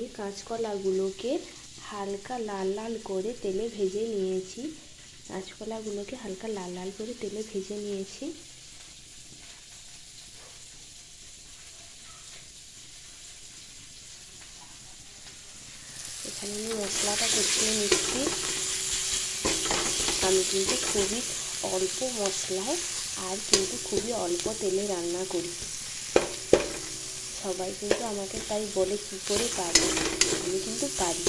আমি কাঁচকলাগুলোকে হালকা লাল লাল করে তেলে ভেজে নিয়েছি। কাঁচকলাগুলোকে হালকা লাল লাল করে তেলে ভেজে নিয়েছি। এখানে আমি মশলাটা কষিয়ে নিচ্ছি। আমি কিন্তু খুবই অল্প মশলায় আর কিন্তু খুবই অল্প তেলে রান্না করি। সবাই কিন্তু আমাকে তাই বলে কী করে পারি, আমি কিন্তু পারি।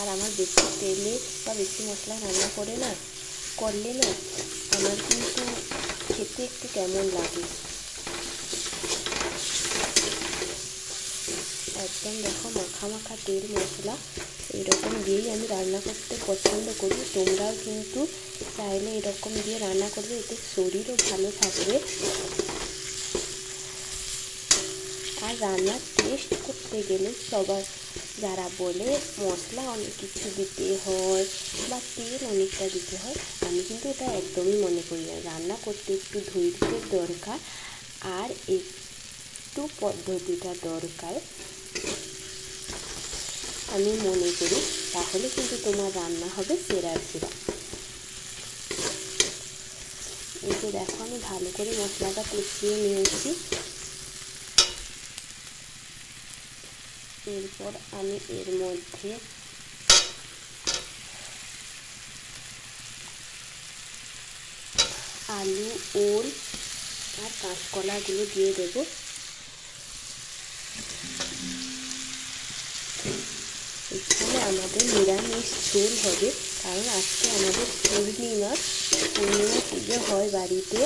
আর আমার বেশি তেলে বা বেশি মশলা রান্না করলে না আমার কিন্তু খেতে একটু কেমন লাগে। একদম দেখো মাখা মাখা তেল মশলা এরকম দিয়েই আমি রান্না করতে পছন্দ করি। তোমরাও কিন্তু চাইলে এরকম দিয়ে রান্না করবে, এতে শরীরও ভালো থাকবে। আর রান্নার টেস্ট করতে গেলে সবার যারা বলে মশলা অনেক কিছু দিতে হয় বা তেল অনেকটা দিতে হয়, আমি কিন্তু এটা একদমই মনে করি না। রান্না করতে একটু ধৈর্যের দরকার আর একটু পদ্ধতিটা দরকার আমি মনে করি, তাহলে কিন্তু তোমার রান্না হবে সেরার সেরা। এই যে দেখো আমি ভালো করে মশলাটা কষিয়ে নিয়েছি। এরপর আমি এর মধ্যে আলু, ওল আর কাঁচকলাগুলো দিয়ে দেব। এখানে আমাদের নিরামিষ ঝোল হবে, কারণ আজকে আমাদের পূর্ণিমা পুজো হয় বাড়িতে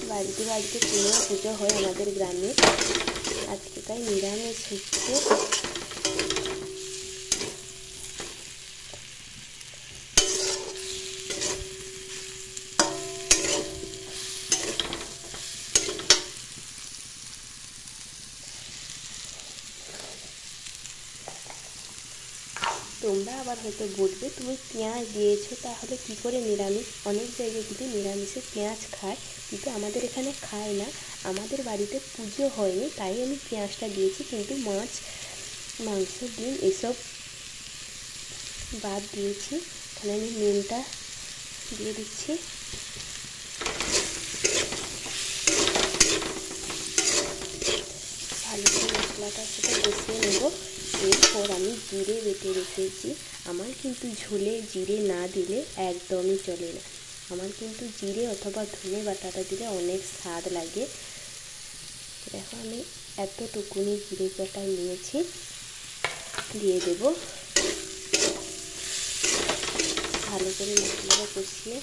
পূর্ণিমা পুজো হয় আমাদের গ্রামে। আজকে তাই নিরামিষ হচ্ছে। তোমরা আবার হয়তো বলবে তুমি পেঁয়াজ দিয়েছো, তাহলে কি করে নিরামিষ? অনেক জায়গায় কিন্তু নিরামিষে পেঁয়াজ খায়, কিন্তু আমাদের এখানে খায় না। আমাদের বাড়িতে পুজো হয়নি তাই আমি পেঁয়াজটা দিয়েছি, কিন্তু মাছ, মাংস, ডিম এসব বাদ দিয়েছি। এখানে আমি নুনটা দিয়ে দিচ্ছি। ভালো করে মশলাটার সাথে কষিয়ে নেব। এরপর আমি জিরে বেটে রেখেছি। আমার কিন্তু ঝোলে জিরে না দিলে একদমই চলে না। আমার কিন্তু জিরে অথবা ধনে বাটাটা দিলে অনেক স্বাদ লাগে। দেখো আমি এতটুকুনি জিরে বাটা নিয়েছি, দিয়ে দেব। ভালো করে মশলাটা কষিয়ে